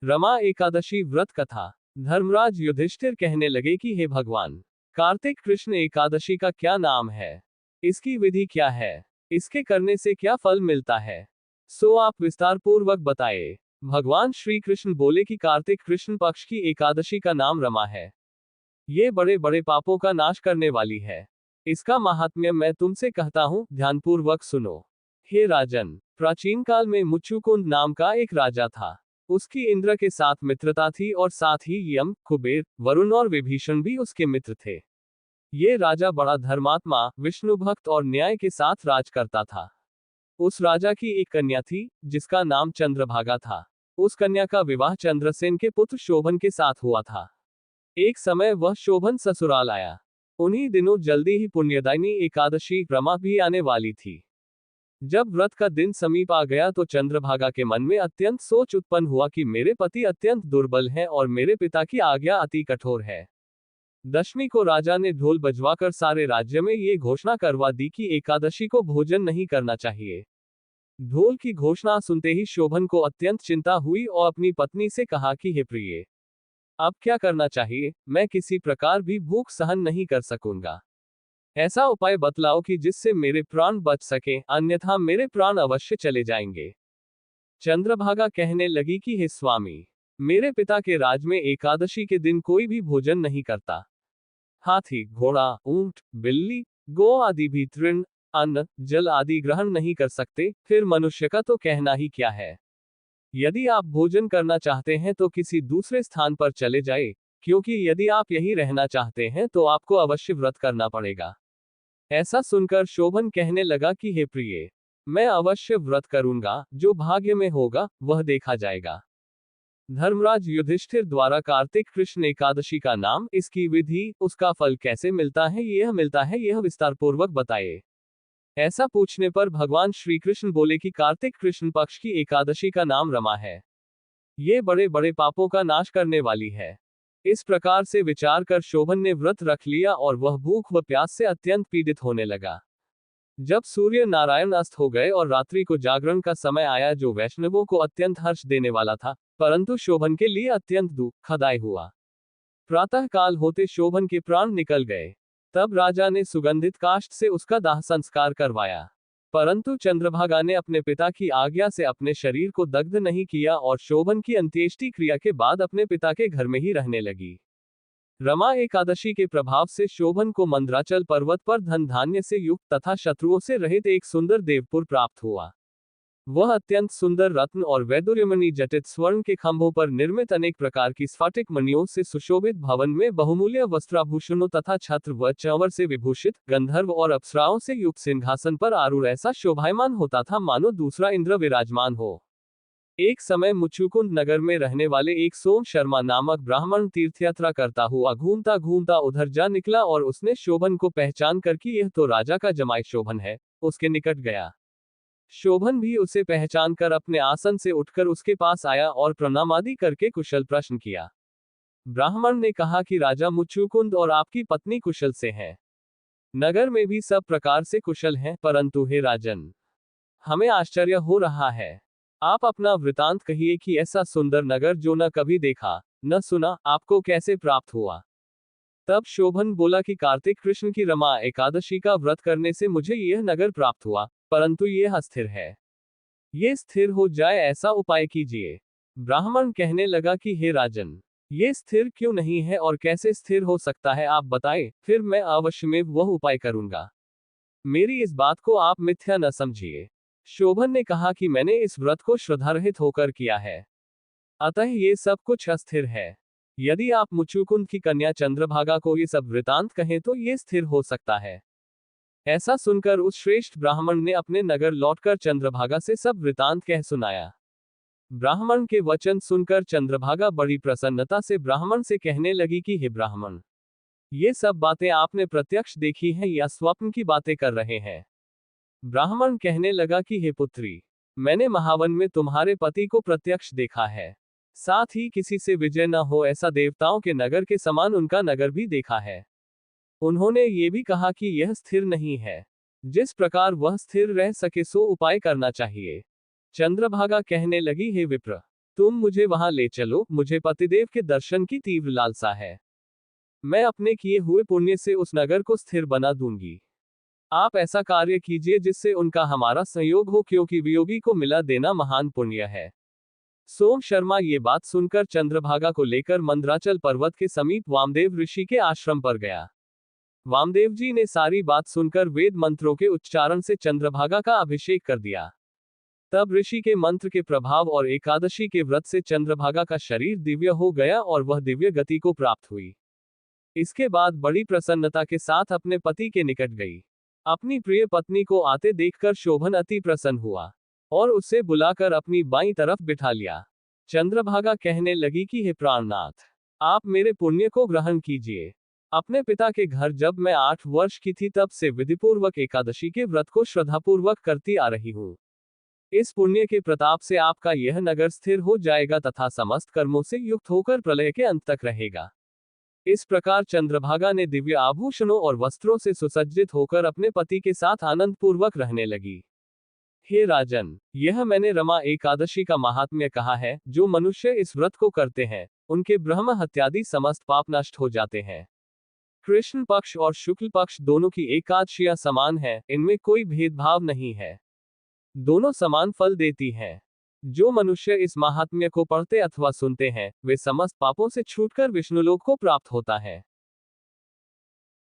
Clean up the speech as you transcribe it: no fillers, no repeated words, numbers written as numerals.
रमा एकादशी व्रत कथा। धर्मराज युधिष्ठिर कहने लगे कि हे भगवान, कार्तिक कृष्ण एकादशी का क्या नाम है? इसकी विधि क्या है? इसके करने से क्या फल मिलता है? सो आप विस्तार पूर्वक बताए। भगवान श्री कृष्ण बोले कि कार्तिक कृष्ण पक्ष की एकादशी का नाम रमा है। ये बड़े बड़े पापों का नाश करने वाली है। इसका महात्म्य मैं तुमसे कहता हूँ, ध्यानपूर्वक सुनो। हे राजन, प्राचीन काल में मुच्चुकुंद नाम का एक राजा था। उसकी इंद्र के साथ मित्रता थी और साथ ही यम, कुबेर, वरुण और विभीषण भी उसके मित्र थे। ये राजा बड़ा धर्मात्मा, विष्णु भक्त और न्याय के साथ राज करता था। उस राजा की एक कन्या थी, जिसका नाम चंद्रभागा था। उस कन्या का विवाह चंद्रसेन के पुत्र शोभन के साथ हुआ था। एक समय वह शोभन ससुराल आया। उन्हीं दिनों जल्दी ही पुण्यदायिनी एकादशी रमा भी आने वाली थी। जब व्रत का दिन समीप आ गया तो चंद्रभागा के मन में अत्यंत सोच उत्पन्न हुआ कि मेरे पति अत्यंत दुर्बल हैं और मेरे पिता की आज्ञा अति कठोर है। दशमी को राजा ने ढोल बजवाकर सारे राज्य में ये घोषणा करवा दी कि एकादशी को भोजन नहीं करना चाहिए। ढोल की घोषणा सुनते ही शोभन को अत्यंत चिंता हुई और अपनी पत्नी से कहा कि हे प्रिय, अब क्या करना चाहिए? मैं किसी प्रकार भी भूख सहन नहीं कर सकूंगा। ऐसा उपाय बतलाओ कि जिससे मेरे प्राण बच सके, अन्यथा मेरे प्राण अवश्य चले जाएंगे। चंद्रभागा कहने लगी कि हे स्वामी, मेरे पिता के राज में एकादशी के दिन कोई भी भोजन नहीं करता। हाथी, घोड़ा, ऊंट, बिल्ली, गौ आदि भी तृण, अन्न, जल आदि ग्रहण नहीं कर सकते, फिर मनुष्य का तो कहना ही क्या है। यदि आप भोजन करना चाहते हैं तो किसी दूसरे स्थान पर चले जाए, क्योंकि यदि आप यहीं रहना चाहते हैं तो आपको अवश्य व्रत करना पड़ेगा। ऐसा सुनकर शोभन कहने लगा कि हे प्रिय, मैं अवश्य व्रत करूंगा, जो भाग्य में होगा वह देखा जाएगा। धर्मराज युधिष्ठिर द्वारा कार्तिक कृष्ण एकादशी का नाम, इसकी विधि, उसका फल कैसे मिलता है यह विस्तार पूर्वक बताए। ऐसा पूछने पर भगवान श्री कृष्ण बोले कि कार्तिक कृष्ण पक्ष की एकादशी का नाम रमा है। ये बड़े बड़े पापों का नाश करने वाली है। इस प्रकार से विचार कर शोभन ने व्रत रख लिया और वह भूख व प्यास से अत्यंत पीड़ित होने लगा। जब सूर्य नारायण अस्त हो गए और रात्रि को जागरण का समय आया, जो वैष्णवों को अत्यंत हर्ष देने वाला था, परंतु शोभन के लिए अत्यंत दुखदायी हुआ। प्रातः काल होते शोभन के प्राण निकल गए। तब राजा ने सुगंधित काष्ठ से उसका दाह संस्कार करवाया, परंतु चंद्रभागा ने अपने पिता की आज्ञा से अपने शरीर को दग्ध नहीं किया और शोभन की अंत्येष्टि क्रिया के बाद अपने पिता के घर में ही रहने लगी। रमा एकादशी के प्रभाव से शोभन को मंद्राचल पर्वत पर धन धान्य से युक्त तथा शत्रुओं से रहित एक सुंदर देवपुर प्राप्त हुआ। वह अत्यंत सुंदर रत्न और वैदुर्यमणि जटित स्वर्ण के खंभों पर निर्मित अनेक प्रकार की स्फटिक मणियों से सुशोभित भवन में बहुमूल्य वस्त्राभूषणों तथा छत्र व चंवर से विभूषित, गंधर्व और अप्सराओं से युक्त सिंहासन पर आरूढ़ ऐसा शोभायमान होता था मानो दूसरा इंद्र विराजमान हो। एक समय मुच्चुकुंद नगर में रहने वाले एक सोम शर्मा नामक ब्राह्मण तीर्थयात्रा करता हुआ घूमता घूमता उधर जा निकला और उसने शोभन को पहचान कर कि यह तो राजा का जमाई शोभन है, उसके निकट गया। शोभन भी उसे पहचान कर अपने आसन से उठकर उसके पास आया और प्रणामादि करके कुशल प्रश्न किया। ब्राह्मण ने कहा कि राजा मुच्चुकुंद और आपकी पत्नी कुशल से हैं। नगर में भी सब प्रकार से कुशल हैं, परंतु हे राजन, हमें आश्चर्य हो रहा है। आप अपना वृतांत कहिए कि ऐसा सुंदर नगर जो न कभी देखा न सुना, आपको कैसे प्राप्त हुआ। तब शोभन बोला कि कार्तिक कृष्ण की रमा एकादशी का व्रत करने से मुझे यह नगर प्राप्त हुआ, परंतु यह अस्थिर है। ये स्थिर हो जाए ऐसा उपाय कीजिए। ब्राह्मण कहने लगा कि हे राजन, ये स्थिर क्यों नहीं है और कैसे स्थिर हो सकता है, आप बताएं, फिर मैं अवश्य में वह उपाय करूंगा। मेरी इस बात को आप मिथ्या न समझिए। शोभन ने कहा कि मैंने इस व्रत को श्रद्धारहित होकर किया है, अतः ये सब कुछ अस्थिर है। यदि आप मुच्चुकुंद की कन्या चंद्रभागा को ये सब वृतांत कहें तो ये स्थिर हो सकता है। ऐसा सुनकर उस श्रेष्ठ ब्राह्मण ने अपने नगर लौटकर चंद्रभागा से सब वृतांत कह सुनाया। ब्राह्मण के वचन सुनकर चंद्रभागा बड़ी प्रसन्नता से ब्राह्मण से कहने लगी कि हे ब्राह्मण, ये सब बातें आपने प्रत्यक्ष देखी हैं या स्वप्न की बातें कर रहे हैं। ब्राह्मण कहने लगा कि हे पुत्री, मैंने महावन में तुम्हारे पति को प्रत्यक्ष देखा है, साथ ही किसी से विजय न हो ऐसा देवताओं के नगर के समान उनका नगर भी देखा है। उन्होंने ये भी कहा कि यह स्थिर नहीं है, जिस प्रकार वह स्थिर रह सके सो उपाय करना चाहिए। चंद्रभागा कहने लगी, हे विप्र, तुम मुझे वहां ले चलो, मुझे पतिदेव के दर्शन की तीव्र लालसा है। मैं अपने किए हुए पुण्य से उस नगर को स्थिर बना दूंगी। आप ऐसा कार्य कीजिए जिससे उनका हमारा संयोग हो, क्योंकि वियोगी को मिला देना महान पुण्य है। सोम शर्मा ये बात सुनकर चंद्रभागा को लेकर मंदराचल पर्वत के समीप वामदेव ऋषि के आश्रम पर गया। वामदेव जी ने सारी बात सुनकर वेद मंत्रों के उच्चारण से चंद्रभागा का अभिषेक कर दिया। तब ऋषि के मंत्र के प्रभाव और एकादशी के व्रत से चंद्रभागा का शरीर दिव्य हो गया और वह दिव्य गति को प्राप्त हुई। इसके बाद बड़ी प्रसन्नता के साथ अपने पति के निकट गई। अपनी प्रिय पत्नी को आते देखकर शोभन अति प्रसन्न हुआ और उसे बुलाकर अपनी बाईं तरफ बिठा लिया। चंद्रभागा कहने लगी कि हे प्राणनाथ, आप मेरे पुण्य को ग्रहण कीजिए। अपने पिता के घर जब मैं 8 वर्ष की थी तब से विधिपूर्वक एकादशी के व्रत को श्रद्धापूर्वक करती आ रही हूँ। इस पुण्य के प्रताप से आपका यह नगर स्थिर हो जाएगा तथा समस्त कर्मों से युक्त होकर प्रलय के अंत तक रहेगा। इस प्रकार चंद्रभागा ने दिव्य आभूषणों और वस्त्रों से सुसज्जित होकर अपने पति के साथ आनंद पूर्वक रहने लगी। हे राजन, यह मैंने रमा एकादशी का महात्म्य कहा है। जो मनुष्य इस व्रत को करते हैं, उनके ब्रह्म हत्यादि समस्त पाप नष्ट हो जाते हैं। कृष्ण पक्ष और शुक्ल पक्ष दोनों की एकादशियां समान है, इनमें कोई भेदभाव नहीं है। दोनों समान फल देती हैं। जो मनुष्य इस महात्म्य को पढ़ते अथवा सुनते हैं, वे समस्त पापों से छूटकर विष्णुलोक को प्राप्त होता है।